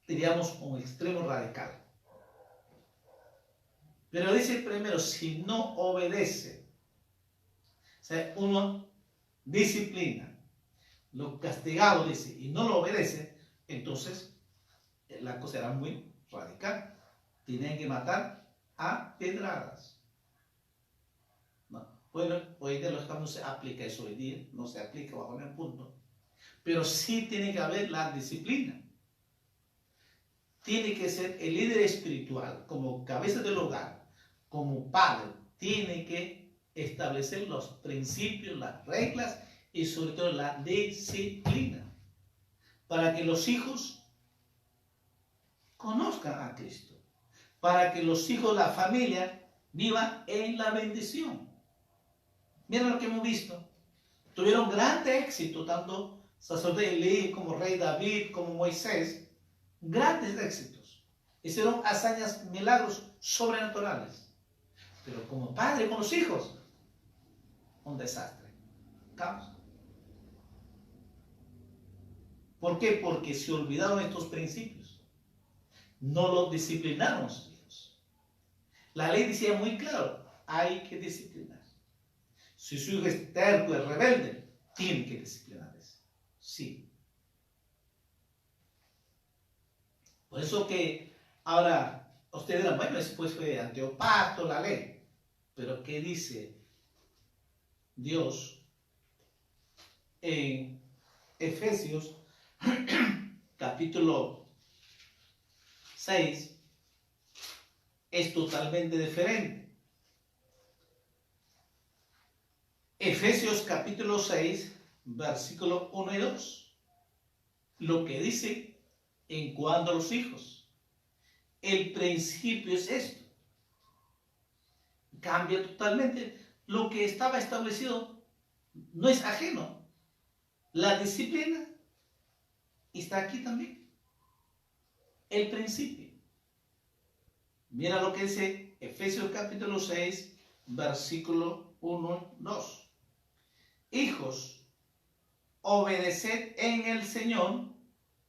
diríamos, un extremo radical. Pero dice primero, si no obedece, o sea, uno disciplina, lo castigado dice, y no lo obedece, entonces la cosa era muy radical. Tienen que matar a pedradas. No. Bueno, hoy día no se aplica eso hoy día, no se aplica bajo ningún punto. Pero sí tiene que haber la disciplina. Tiene que ser el líder espiritual, como cabeza del hogar, como padre, tiene que establecer los principios, las reglas y sobre todo la disciplina, para que los hijos conozcan a Cristo, para que los hijos, la familia, vivan en la bendición. Miren lo que hemos visto. Tuvieron grande éxito, tanto sacerdote Elí como rey David, como Moisés, grandes éxitos. Hicieron hazañas, milagros sobrenaturales. Pero como padre con los hijos, un desastre. Caos. ¿Por qué? Porque se olvidaron estos principios. No los disciplinaron a sus hijos. La ley decía muy claro, hay que disciplinar. Si su hijo es terco, es rebelde, tiene que disciplinarles. Sí. Por eso que ahora ustedes dirán, bueno, después fue antiguo pacto, la ley. Pero ¿qué dice Dios en Efesios capítulo 6? Es totalmente diferente. Efesios capítulo 6, versículo 1 y 2. Lo que dice en cuanto a los hijos. El principio es esto. Cambia totalmente. Lo que estaba establecido no es ajeno. La disciplina está aquí también. El principio. Mira lo que dice Efesios capítulo 6, versículo 1 y 2. Hijos, obedeced en el Señor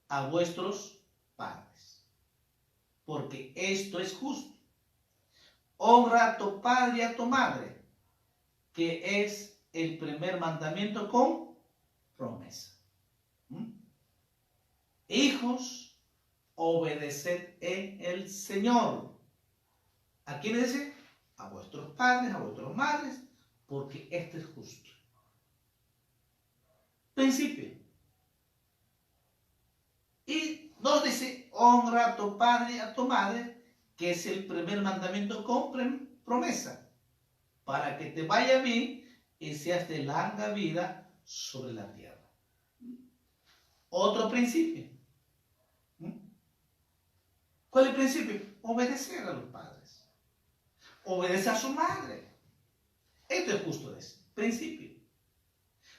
a vuestros padres, porque esto es justo. Honra a tu padre y a tu madre, que es el primer mandamiento con promesa. Hijos, obedeced en el Señor. ¿A quién dice? A vuestros padres, a vuestras madres, porque este es justo. Principio. Y nos dice, honra a tu padre y a tu madre, que es el primer mandamiento con promesa, para que te vaya bien y seas de larga vida sobre la tierra. Otro principio. ¿Cuál es el principio? Obedecer a los padres. Obedecer a su madre. Esto es justo, es principio.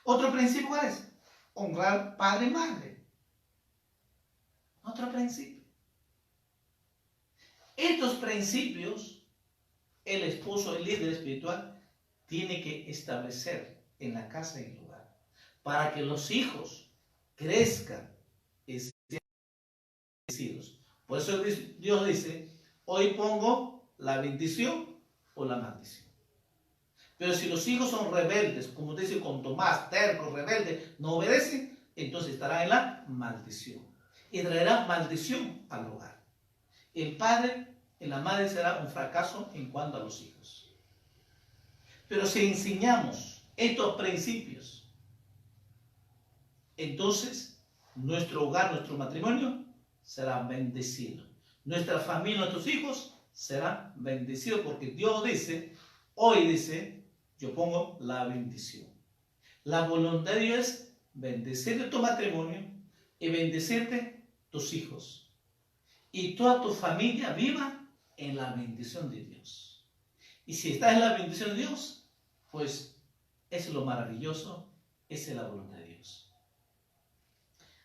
Otro principio, ¿cuál es? Honrar padre y madre. Otro principio. Estos principios, el esposo, el líder espiritual, tiene que establecer en la casa y en el hogar, para que los hijos crezcan y sean bendecidos. Por eso Dios dice, hoy pongo la bendición o la maldición. Pero si los hijos son rebeldes, como dice con Tomás, tercos, rebeldes, no obedecen, entonces estarán en la maldición. Y traerá maldición al hogar. El padre y la madre será un fracaso en cuanto a los hijos. Pero si enseñamos estos principios, entonces nuestro hogar, nuestro matrimonio será bendecido. Nuestra familia, nuestros hijos serán bendecidos, porque Dios dice, hoy dice, yo pongo la bendición. La voluntad de Dios es bendecirte tu matrimonio y bendecirte tus hijos. Y toda tu familia viva en la bendición de Dios. Y si estás en la bendición de Dios, pues es lo maravilloso, esa es la voluntad de Dios.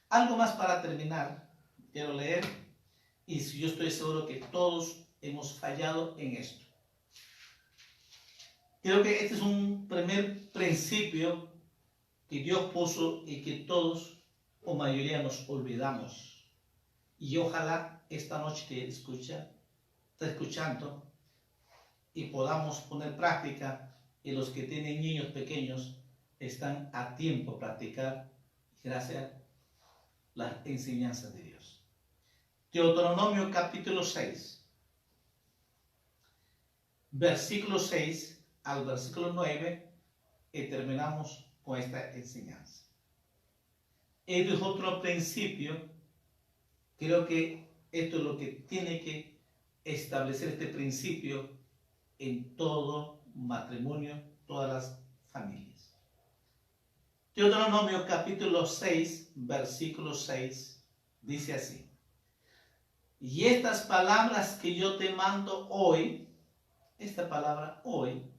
Algo más para terminar, quiero leer, y si yo estoy seguro que todos hemos fallado en esto. Creo que este es un primer principio que Dios puso y que todos o mayoría nos olvidamos. Y ojalá esta noche que está escuchando y podamos poner práctica, y los que tienen niños pequeños están a tiempo de practicar gracias a las enseñanzas de Dios. Deuteronomio capítulo 6, versículo 6 al versículo 9, y terminamos con esta enseñanza. Este es otro principio. Creo que esto es lo que tiene que establecer este principio en todo matrimonio, todas las familias. Deuteronomio capítulo 6, versículo 6, dice así: y estas palabras que yo te mando hoy, esta palabra hoy,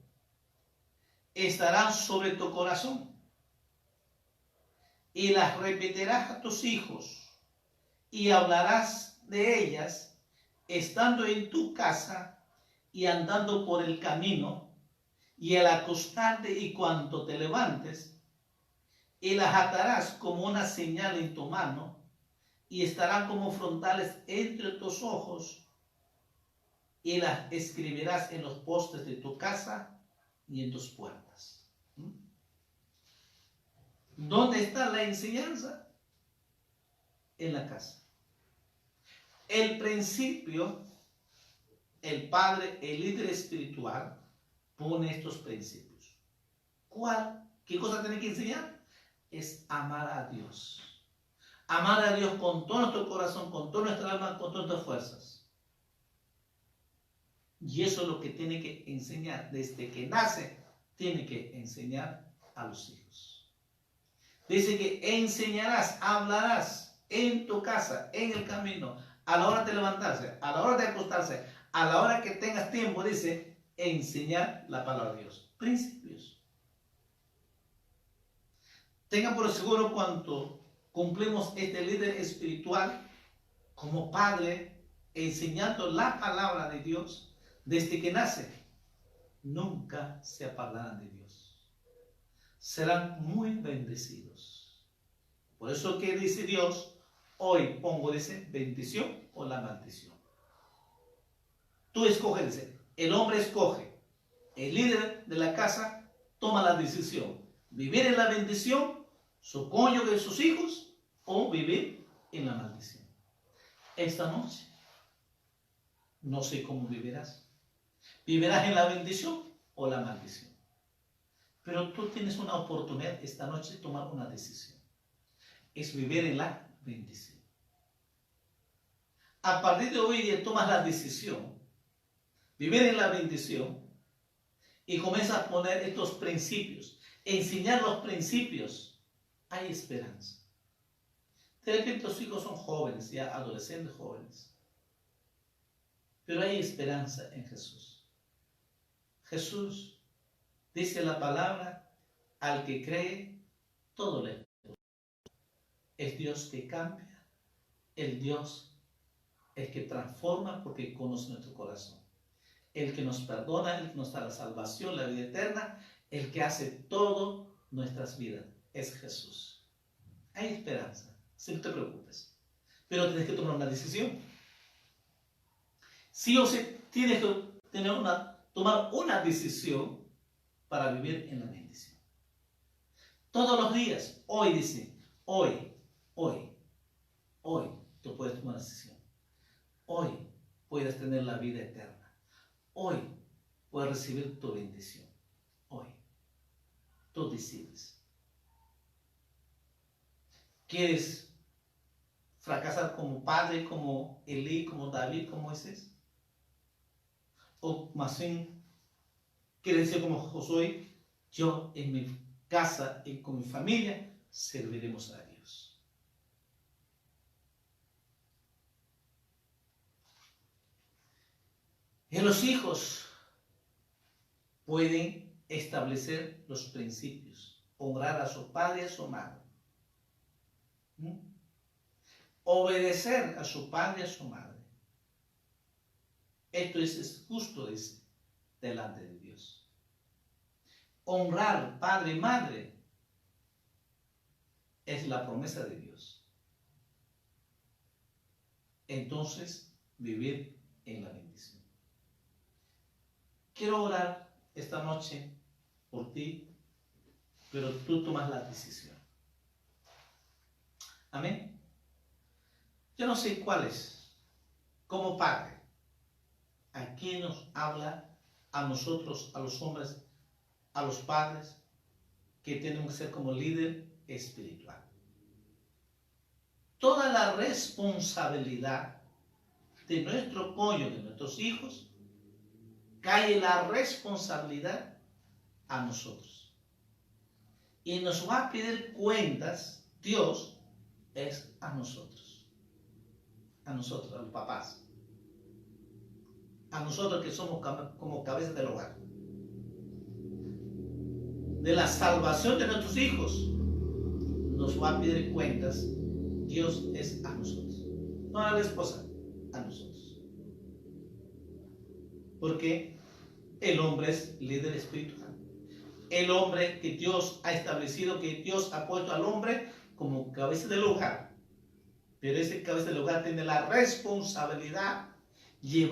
estarán sobre tu corazón, y las repetirás a tus hijos, y hablarás de ellas estando en tu casa y andando por el camino, y al acostarte y cuando te levantes, y las atarás como una señal en tu mano, y estarán como frontales entre tus ojos, y las escribirás en los postes de tu casa y en tus puertas. ¿Dónde está la enseñanza? En la casa. El principio, el padre, el líder espiritual, pone estos principios. ¿Cuál? ¿Qué cosa tiene que enseñar? Es amar a Dios. Amar a Dios con todo nuestro corazón, con toda nuestra alma, con todas nuestras fuerzas. Y eso es lo que tiene que enseñar. Desde que nace, tiene que enseñar a los hijos. Dice que enseñarás, hablarás en tu casa, en el camino, a la hora de levantarse, a la hora de acostarse, a la hora que tengas tiempo, dice, enseñar la palabra de Dios. Principios. Tengan por seguro cuando cumplimos este líder espiritual como padre, enseñando la palabra de Dios, desde que nace, nunca se apartarán de Dios. Serán muy bendecidos. Por eso que dice Dios, hoy pongo, dice, bendición o la maldición. Tú escoges, dice, el hombre escoge. El líder de la casa toma la decisión. Vivir en la bendición, su cónyuge, sus hijos, o vivir en la maldición. Esta noche, no sé cómo vivirás. ¿Vivirás en la bendición o la maldición? Pero tú tienes una oportunidad esta noche de tomar una decisión. Es vivir en la bendición. A partir de hoy día tomas la decisión, vivir en la bendición, y comienzas a poner estos principios, enseñar los principios. Hay esperanza. De repente tus hijos son jóvenes, ya adolescentes jóvenes. Pero hay esperanza en Jesús. Jesús dice la palabra, al que cree, todo le es. Es Dios que cambia, el Dios es que transforma porque conoce nuestro corazón. El que nos perdona, el que nos da la salvación, la vida eterna, el que hace todo nuestras vidas, es Jesús. Hay esperanza, si no te preocupes. Pero tienes que tomar una decisión. Sí o sí tienes que tomar una decisión para vivir en la bendición. Todos los días, hoy dice, hoy, tú puedes tomar una decisión. Hoy puedes tener la vida eterna. Hoy puedes recibir tu bendición. Hoy. Tú decides. ¿Quieres fracasar como padre, como Elí, como David, como Moisés? O más bien, ¿quieres ser como Josué? Yo en mi casa y con mi familia serviremos a Dios. Y los hijos pueden establecer los principios, honrar a su padre y a su madre, obedecer a su padre y a su madre. Esto es justo, dice, delante de Dios. Honrar padre y madre es la promesa de Dios. Entonces, vivir en la bendición. Quiero orar esta noche por ti, pero tú tomas la decisión. Amén. Yo no sé cuál es, como padre, a quién nos habla a nosotros, a los hombres, a los padres, que tenemos que ser como líder espiritual. Toda la responsabilidad de nuestro cónyuge, de nuestros hijos, cae la responsabilidad a nosotros. Y nos va a pedir cuentas, Dios, es a nosotros. A nosotros, a los papás. A nosotros que somos como cabeza del hogar. De la salvación de nuestros hijos, nos va a pedir cuentas, Dios es a nosotros. No a la esposa, a nosotros. Porque el hombre es líder espiritual. El hombre que Dios ha establecido, que Dios ha puesto al hombre como cabeza del hogar. Pero ese cabeza del hogar tiene la responsabilidad de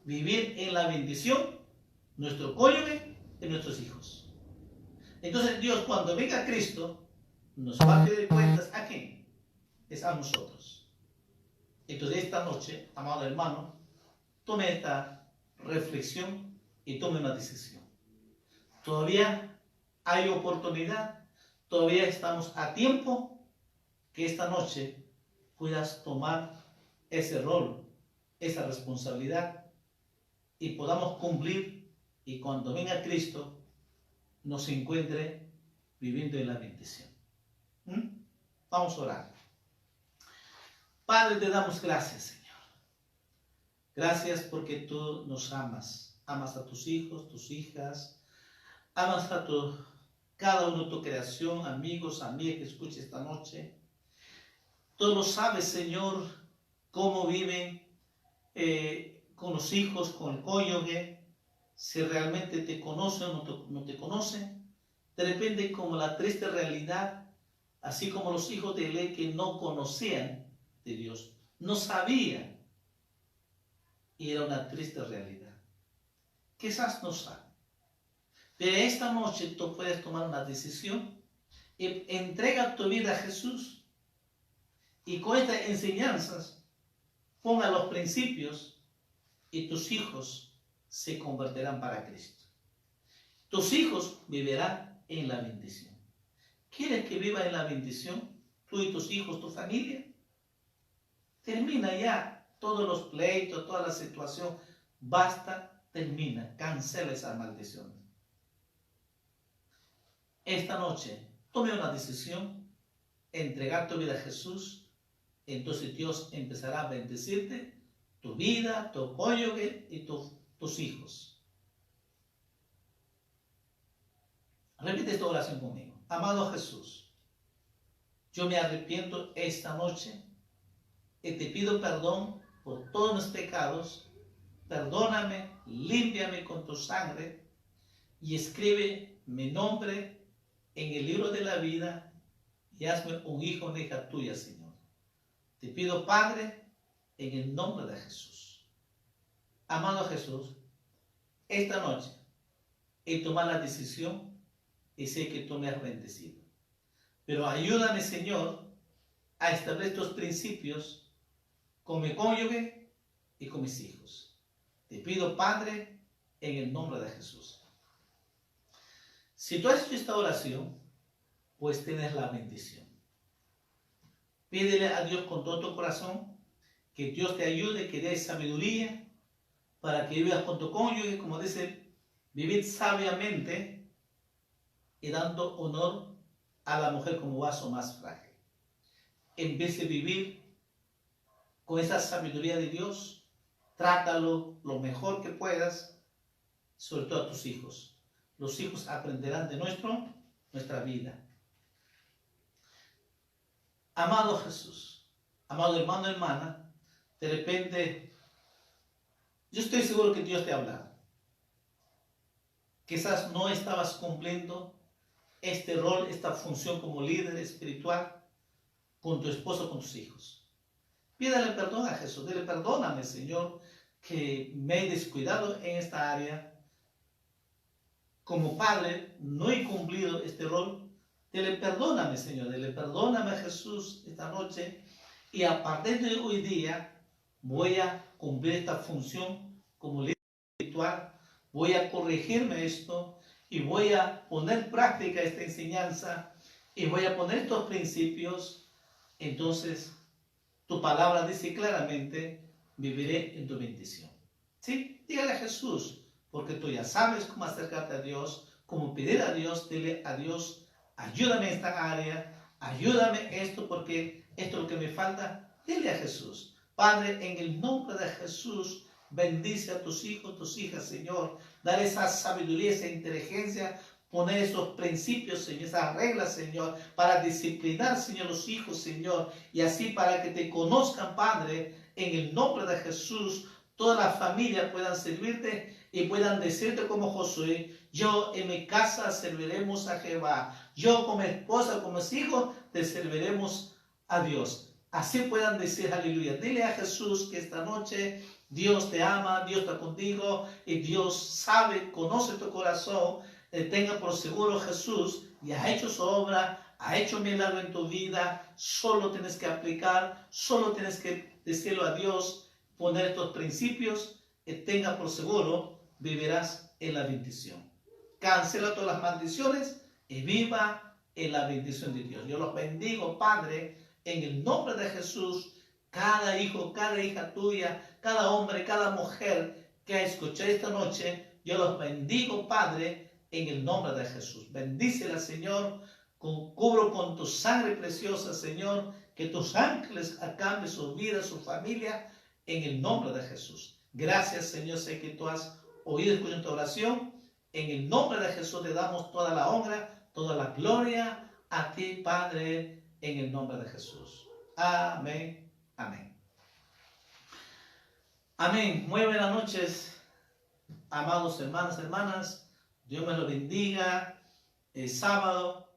vivir en la bendición, nuestro cónyuge y nuestros hijos. Entonces Dios, cuando venga Cristo, nos va a pedir cuentas a quién? Es a nosotros. Entonces esta noche, amado hermano, tome esta reflexión y tome una decisión. Todavía hay oportunidad, todavía estamos a tiempo que esta noche puedas tomar ese rol, esa responsabilidad y podamos cumplir, y cuando venga Cristo nos encuentre viviendo en la bendición. Vamos a orar. Padre, te damos gracias, Señor. Gracias porque tú nos amas. Amas a tus hijos, tus hijas. Amas a cada uno de tu creación, amigos, amigas que escuchen esta noche. Tú lo sabes, Señor, cómo viven con los hijos, con el cónyuge, si realmente te conocen o no te conocen. De repente, como la triste realidad, así como los hijos de Elí que no conocían de Dios, no sabían, y era una triste realidad. Quizás no saben. Pero esta noche tú puedes tomar una decisión y entrega tu vida a Jesús. Y con estas enseñanzas, ponga los principios y tus hijos se convertirán para Cristo. Tus hijos vivirán en la bendición. ¿Quieres que viva en la bendición? Tú y tus hijos, tu familia. Termina ya todos los pleitos, toda la situación. Basta, termina, cancela esa maldición. Esta noche, tome una decisión, entregar tu vida a Jesús. Entonces Dios empezará a bendecirte, tu vida, tu cónyuge y tus hijos. Repite esta oración conmigo. Amado Jesús, yo me arrepiento esta noche y te pido perdón por todos mis pecados. Perdóname, límpiame con tu sangre y escribe mi nombre en el libro de la vida y hazme un hijo, una hija tuya, Señor. Te pido, Padre, en el nombre de Jesús. Amado Jesús, esta noche he tomado la decisión y sé que tú me has bendecido. Pero ayúdame, Señor, a establecer estos principios con mi cónyuge y con mis hijos. Te pido, Padre, en el nombre de Jesús. Si tú has hecho esta oración, pues tienes la bendición. Pídele a Dios con todo tu corazón que Dios te ayude, que dé sabiduría para que vivas con tu cónyuge, como dice, vivir sabiamente y dando honor a la mujer como vaso más frágil. En vez de vivir con esa sabiduría de Dios, trátalo lo mejor que puedas, sobre todo a tus hijos. Los hijos aprenderán de nuestra vida. Amado Jesús, amado hermano, hermana, de repente, yo estoy seguro que Dios te ha hablado. Quizás no estabas cumpliendo este rol, esta función como líder espiritual con tu esposo, con tus hijos. Pídale perdón a Jesús, dile perdóname, Señor, que me he descuidado en esta área. Como padre, no he cumplido este rol. Dile perdóname, Señor, dile perdóname a Jesús esta noche. Y a partir de hoy día voy a cumplir esta función como líder espiritual. Voy a corregirme esto y voy a poner en práctica esta enseñanza y voy a poner estos principios. Entonces, tu palabra dice claramente, viviré en tu bendición. ¿Sí? Dígale a Jesús, porque tú ya sabes cómo acercarte a Dios, cómo pedir a Dios. Dile a Dios, ayúdame en esta área, ayúdame esto, porque esto es lo que me falta. Dile a Jesús, Padre, en el nombre de Jesús, bendice a tus hijos, tus hijas, Señor. Dale esa sabiduría, esa inteligencia, poner esos principios, Señor, esas reglas, Señor, para disciplinar, Señor, los hijos, Señor, y así para que te conozcan, Padre, en el nombre de Jesús, toda la familia puedan servirte y puedan decirte como Josué, yo en mi casa serviremos a Jehová, yo con mi esposa, con mis hijos, te serviremos a Dios. Así puedan decir aleluya. Dile a Jesús que esta noche Dios te ama, Dios está contigo y Dios sabe, conoce tu corazón. Tenga por seguro Jesús y ha hecho su obra, ha hecho un milagro en tu vida. Solo tienes que aplicar, solo tienes que decirlo a Dios, poner estos principios y tenga por seguro, vivirás en la bendición. Cancela todas las maldiciones y viva en la bendición de Dios. Yo los bendigo, Padre, en el nombre de Jesús. Cada hijo, cada hija tuya, cada hombre, cada mujer que ha escuchado esta noche, yo los bendigo, Padre, en el nombre de Jesús. Bendícela, Señor, cubro con tu sangre preciosa, Señor, que tus ángeles acampen su vida, su familia, en el nombre de Jesús. Gracias, Señor, sé que tú has oído y escuchado tu oración. En el nombre de Jesús te damos toda la honra, toda la gloria a ti, Padre, en el nombre de Jesús. Amén. Amén. Amén. Muy buenas noches, amados hermanos, hermanas. Dios me lo bendiga. Es sábado.